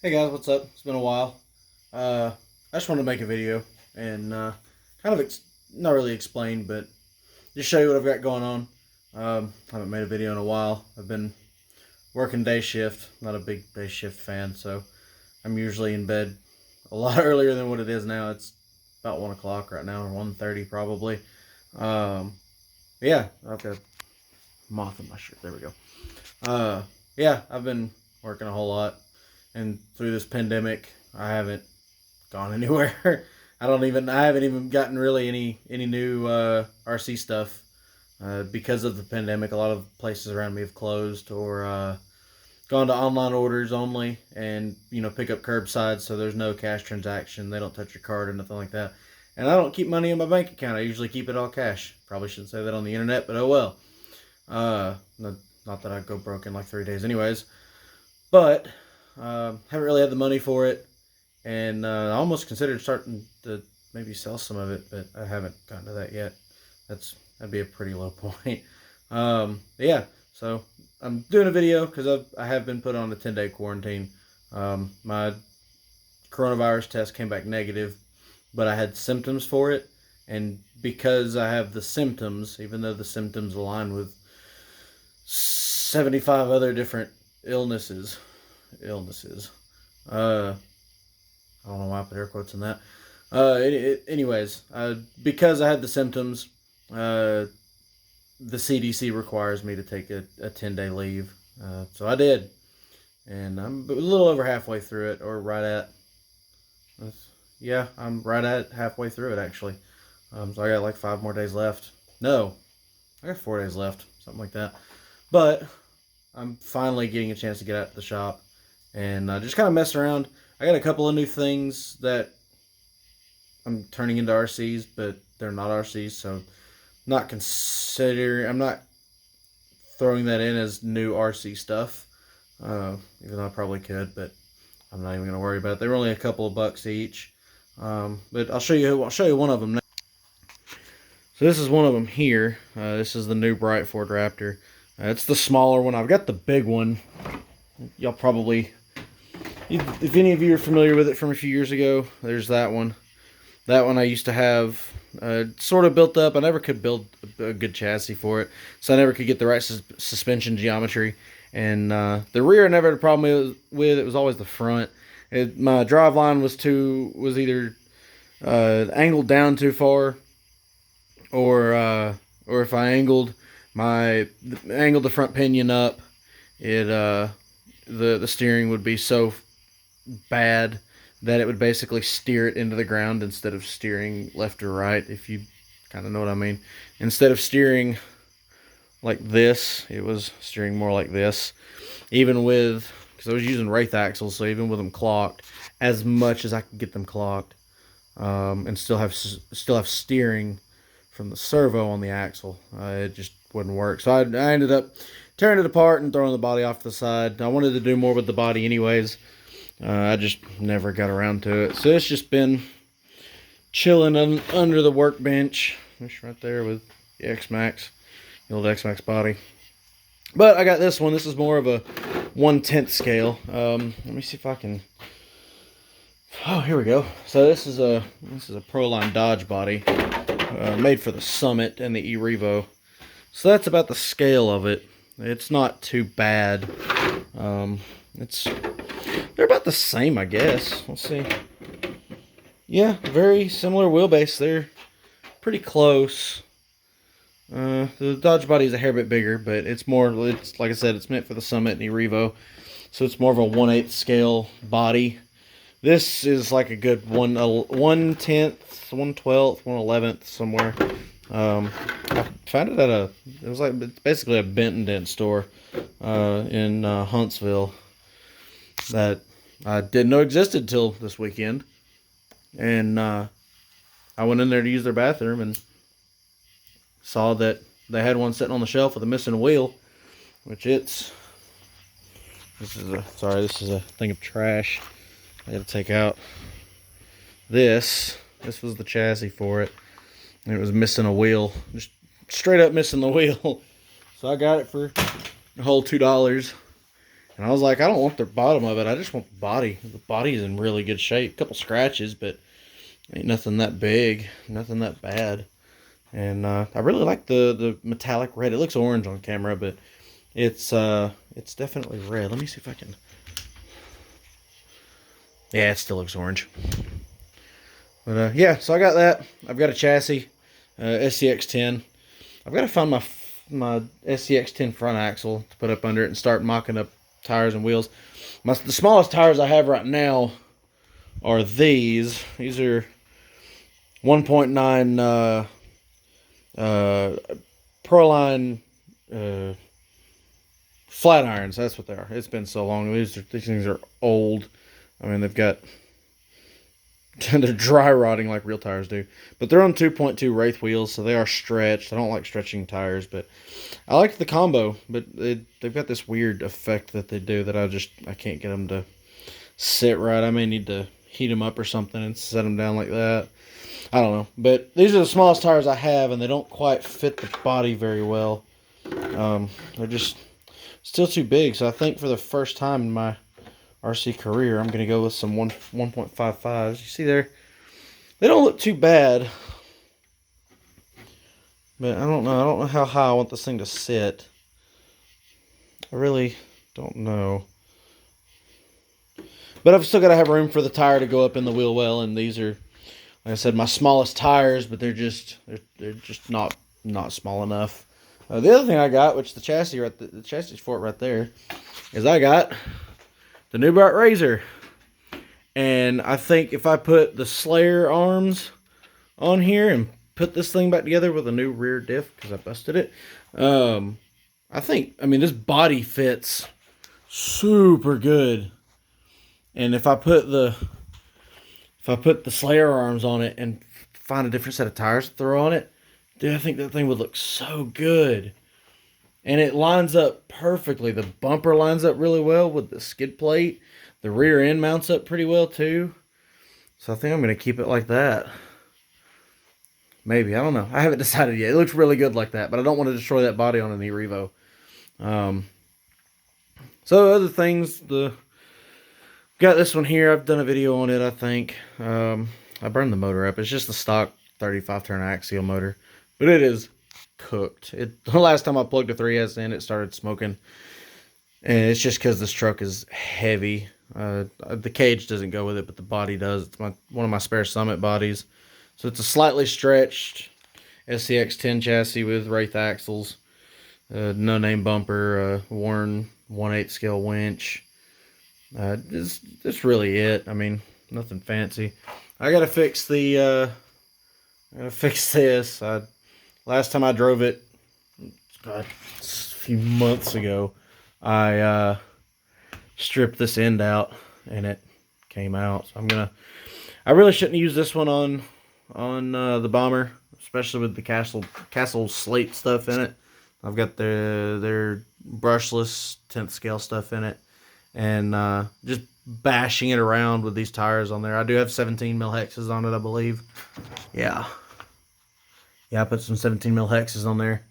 Hey guys, what's up? It's been a while. I just wanted to make a video and kind of not really explain, but just show you what I've got going on. Haven't made a video in a while. I've been working day shift. Not a big day shift fan, so I'm usually in bed a lot earlier than what it is now. It's about 1 o'clock right now, or 1:30 probably. Um, yeah, I've got a moth in my shirt. There we go. Yeah, I've been working a whole lot, and through this pandemic, I haven't gone anywhere. I haven't even gotten really any new RC stuff because of the pandemic. A lot of places around me have closed or gone to online orders only, and pick up curbside, so there's no cash transaction. They don't touch your card or nothing like that. And I don't keep money in my bank account. I usually keep it all cash. Probably shouldn't say that on the internet, but oh well. Not that I'd go broke in like 3 days, anyways. But haven't really had the money for it, and I almost considered starting to maybe sell some of it, but I haven't gotten to that yet. That'd be a pretty low point. Yeah, so I'm doing a video because I have been put on a 10-day quarantine. My coronavirus test came back negative, but I had symptoms for it, and because I have the symptoms, even though the symptoms align with 75 other different illnesses. I don't know why I put air quotes in that. Anyways, because I had the symptoms, the CDC requires me to take a 10-day leave. So I did. And I'm a little over halfway through it, or right at. Yeah, I'm right at halfway through it, actually. So I got like 5 more days left. No, I got 4 days left, something like that. But I'm finally getting a chance to get out to the shop and just kind of mess around. I got a couple of new things that I'm turning into RCs, but they're not RCs, so I'm not throwing that in as new RC stuff, even though I probably could, but I'm not even going to worry about it. They were only a couple of bucks each, but I'll show you one of them now. So this is one of them here. This is the new Bright Ford Raptor. It's the smaller one. I've got the big one. Y'all probably, if any of you are familiar with it from a few years ago, there's that one. That one I used to have sort of built up. I never could build a good chassis for it, so I never could get the right suspension geometry. And the rear I never had a problem with. It was always the front. My drive line was either angled down too far, or if I angled the front pinion up, the steering would be so bad that it would basically steer it into the ground instead of steering left or right, if you kind of know what I mean. Instead of steering like this, it was steering more like this. Because I was using Wraith axles, so even with them clocked, as much as I could get them clocked, and still have steering from the servo on the axle, it just wouldn't work. So I ended up tearing it apart and throwing the body off to the side. I wanted to do more with the body anyways. I just never got around to it. So it's just been chilling under the workbench. Just right there with the X-Max, the old X-Max body. But I got this one. This is more of a 1/10 scale. Let me see if I can. Oh, here we go. So this is a Proline Dodge body, made for the Summit and the E-Revo. So that's about the scale of it. It's not too bad. They're about the same, I guess. Let's see. Yeah, very similar wheelbase. They're pretty close. The Dodge body is a hair bit bigger, but it's like I said, it's meant for the Summit and E-Revo. So it's more of a 1/8 scale body. This is like a good 1/10, 1/12, 1/11 somewhere. I found it at it's basically a Benton Dent store in Huntsville that I didn't know existed till this weekend. And I went in there to use their bathroom and saw that they had one sitting on the shelf with a missing wheel, which this is a thing of trash I gotta take out. This was the chassis for it, and it was missing a wheel, just straight up missing the wheel. So I got it for a whole $2, And I was like, I don't want the bottom of it. I just want the body. The body is in really good shape. A couple scratches, but ain't nothing that big, nothing that bad. And I really like the metallic red. It looks orange on camera, but it's definitely red. Let me see if I can. Yeah, it still looks orange. But yeah, so I got that. I've got a chassis, SCX10. I've got to find my SCX10 front axle to put up under it and start mocking up tires and wheels. The smallest tires I have right now are these. These are 1.9 Proline flat irons. That's what they are. It's been so long. These things are old. I mean, they're dry rotting like real tires do. But they're on 2.2 Wraith wheels, so they are stretched. I don't like stretching tires, but I like the combo. But they've got this weird effect that they do that I can't get them to sit right. I may need to heat them up or something and set them down like that. I don't know. But these are the smallest tires I have, and they don't quite fit the body very well. They're just still too big. So I think for the first time in my RC career, I'm going to go with some 1.55s. You see there? They don't look too bad. But I don't know. I don't know how high I want this thing to sit. I really don't know. But I've still got to have room for the tire to go up in the wheel well, and these are, like I said, my smallest tires, but they're just not small enough. The other thing I got, which the chassis for it right there, is I got the New Bright Razor. And I think if I put the Slayer arms on here and put this thing back together with a new rear diff, because I busted it, I mean, this body fits super good. And if I put the Slayer arms on it and find a different set of tires to throw on it, dude, I think that thing would look so good. And it lines up perfectly. The bumper lines up really well with the skid plate. The rear end mounts up pretty well too. So I think I'm going to keep it like that. Maybe. I don't know. I haven't decided yet. It looks really good like that, but I don't want to destroy that body on an E-Revo. So other things, got this one here. I've done a video on it, I think. I burned the motor up. It's just the stock 35 turn axial motor, but it is cooked. The last time I plugged a 3S in, it started smoking, and it's just because this truck is heavy. The cage doesn't go with it, but the body does. It's one of my spare Summit bodies, so it's a slightly stretched SCX10 chassis with Wraith axles, no name bumper, worn 1/8 scale winch. That's really it. I mean, nothing fancy. I gotta fix this. Last time I drove it, God, a few months ago, I stripped this end out and it came out. So I really shouldn't use this one on the Bomber, especially with the Castle slate stuff in it. I've got their brushless 10th scale stuff in it, and just bashing it around with these tires on there. I do have 17 mil hexes on it, I believe. Yeah, I put some 17 mil hexes on there.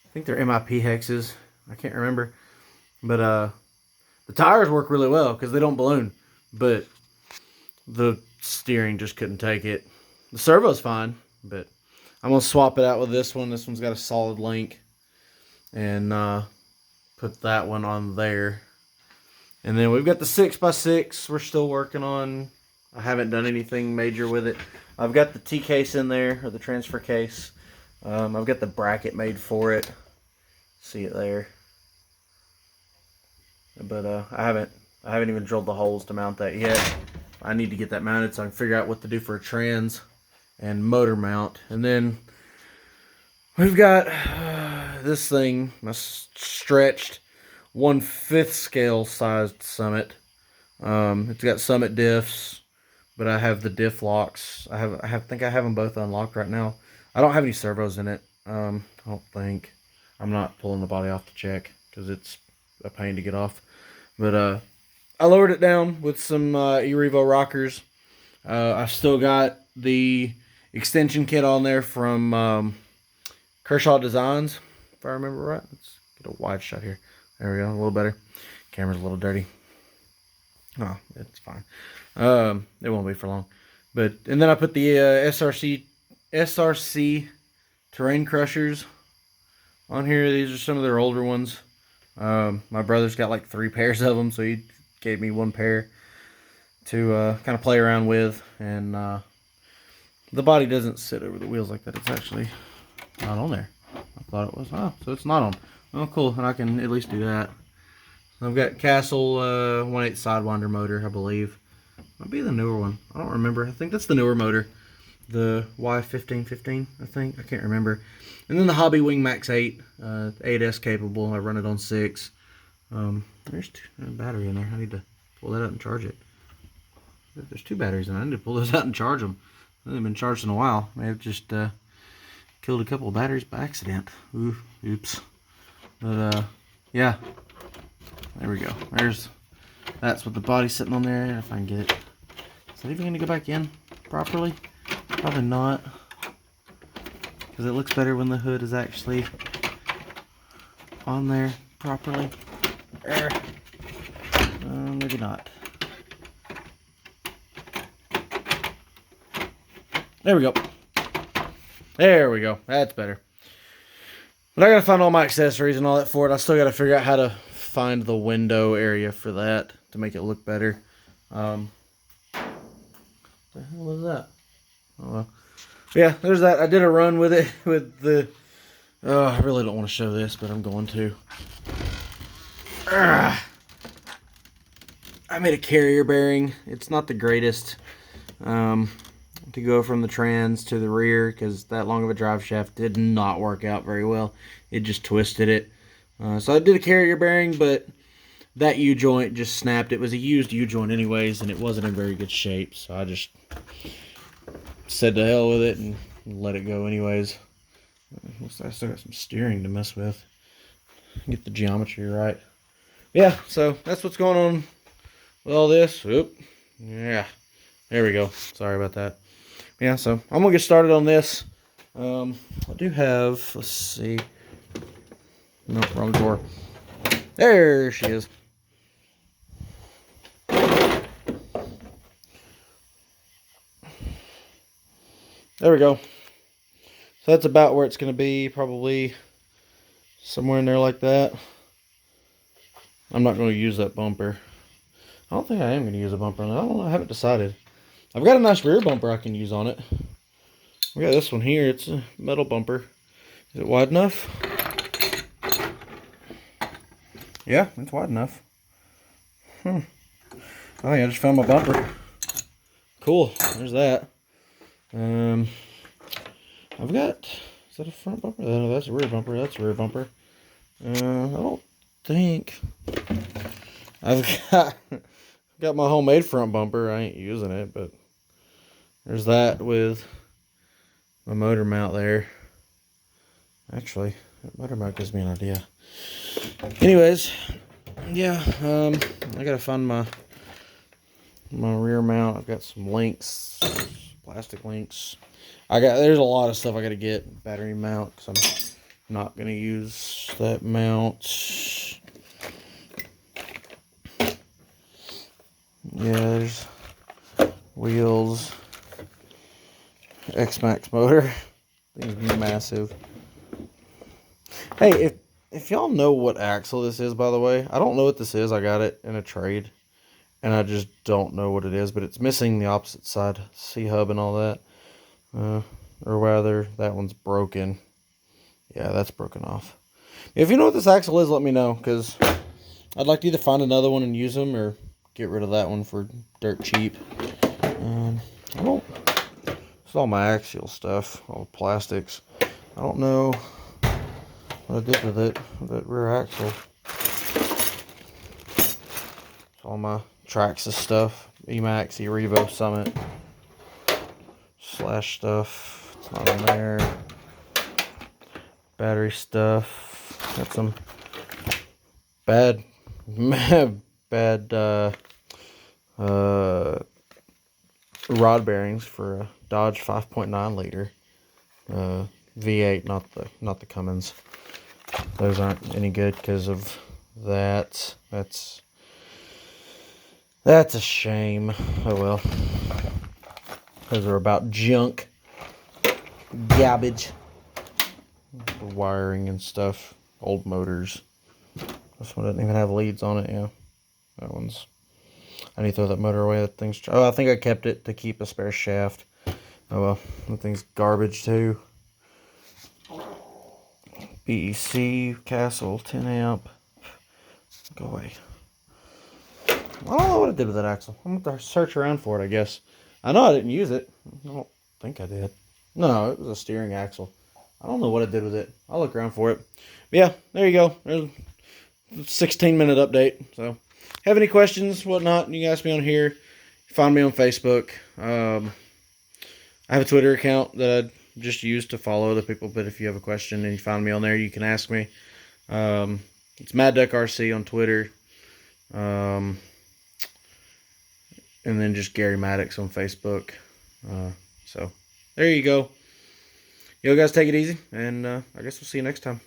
I think they're MIP hexes. I can't remember, but the tires work really well because they don't balloon, but the steering just couldn't take it. The servo's fine, but I'm going to swap it out with this one. This one's got a solid link, and put that one on there. And then we've got the 6x6 we're still working on. I haven't done anything major with it. I've got the T-case in there, or the transfer case. I've got the bracket made for it. See it there. But I haven't even drilled the holes to mount that yet. I need to get that mounted so I can figure out what to do for a trans and motor mount. And then we've got this thing, my stretched 1/5 scale sized Summit. It's got Summit diffs, but I have the diff locks. I think I have them both unlocked right now. I don't have any servos in it. I don't think. I'm not pulling the body off to check because it's a pain to get off. But I lowered it down with some E-Revo rockers. I've still got the extension kit on there from Kershaw Designs, if I remember right. Let's get a wide shot here. There we go, a little better. Camera's a little dirty. Oh, it's fine. It won't be for long. But and then I put the SRC terrain crushers on here. These are some of their older ones. My brother's got like 3 pairs of them, so he gave me 1 pair to kind of play around with. And the body doesn't sit over the wheels like that. It's actually not on there. I thought it was. Oh, so it's not on. Oh, cool. And I can at least do that. I've got Castle 1.8 Sidewinder motor, I believe. Might be the newer one. I don't remember. I think that's the newer motor. The Y1515, I think. I can't remember. And then the Hobby Wing Max 8. 8S capable. I run it on 6. There's a battery in there. I need to pull that out and charge it. There's 2 batteries in it. I need to pull those out and charge them. They haven't been charged in a while. May have just killed a couple of batteries by accident. Oops. But, yeah. There we go. That's what the body's sitting on there. If I can get it. Is that even going to go back in properly? Probably not. Because it looks better when the hood is actually on there properly. Maybe not. There we go. There we go. That's better. But I gotta find all my accessories and all that for it. I still gotta figure out how to find the window area for that to make it look better. What the hell was that? Oh well. Yeah, there's that. I did a run with it with the. Oh, I really don't want to show this, but I'm going to. I made a carrier bearing. It's not the greatest to go from the trans to the rear because that long of a drive shaft did not work out very well. It just twisted it. So I did a carrier bearing, but that U-joint just snapped. It was a used U-joint anyways, and it wasn't in very good shape. So I just said to hell with it and let it go anyways. I still got some steering to mess with. Get the geometry right. Yeah, so that's what's going on with all this. Oop. Yeah, there we go. Sorry about that. Yeah, so I'm gonna get started on this. I do have, let's see. No, wrong door. There she is. There we go. So that's about where it's going to be, probably somewhere in there like that. I'm not going to use that bumper. I don't think I am going to use a bumper on it. I don't know. I haven't decided. I've got a nice rear bumper I can use on it. We got this one here. It's a metal bumper. Is it wide enough? Yeah, it's wide enough. I think I just found my bumper. Cool. There's that. I've got, is that a front bumper? No, that's a rear bumper. That's a rear bumper. I don't think I've got my homemade front bumper. I ain't using it, but there's that with my motor mount there. Actually, that motor mount gives me an idea. Anyways, yeah, I gotta find my rear mount. I've got some links, plastic links. There's a lot of stuff I gotta get. Battery mount, because I'm not gonna use that mount. Yeah, there's wheels. X-Max motor. Thing's massive. Hey, if y'all know what axle this is, by the way, I don't know what this is. I got it in a trade, and I just don't know what it is, but it's missing the opposite side C-hub and all that. Or rather, that one's broken. Yeah, that's broken off. If you know what this axle is, let me know, because I'd like to either find another one and use them, or get rid of that one for dirt cheap. I don't... It's all my axial stuff, all the plastics. I don't know what I did with it, that rear axle. It's all my Traxxas stuff, Emax, Revo, Summit, Slash stuff. It's not in there. Battery stuff. Got some bad rod bearings for a Dodge 5.9 liter V8, not the Cummins. Those aren't any good because of That's a shame. Oh well. Those are about junk. Garbage. The wiring and stuff. Old motors. This one doesn't even have leads on it, yeah. That one's... I need to throw that motor away. That thing's... Oh, I think I kept it to keep a spare shaft. Oh well. That thing's garbage too. BEC Castle 10 amp. Go away. I don't know what I did with that axle. I'm going to search around for it, I guess. I know I didn't use it. I don't think I did. No, it was a steering axle. I don't know what I did with it. I'll look around for it. But yeah, there you go. There's a 16-minute update. So, have any questions, whatnot, you can ask me on here. Find me on Facebook. I have a Twitter account that I just use to follow other people. But if you have a question and you find me on there, you can ask me. It's Mad Duck RC on Twitter. And then just Gary Maddox on Facebook. So, there you go. You guys take it easy, and I guess we'll see you next time.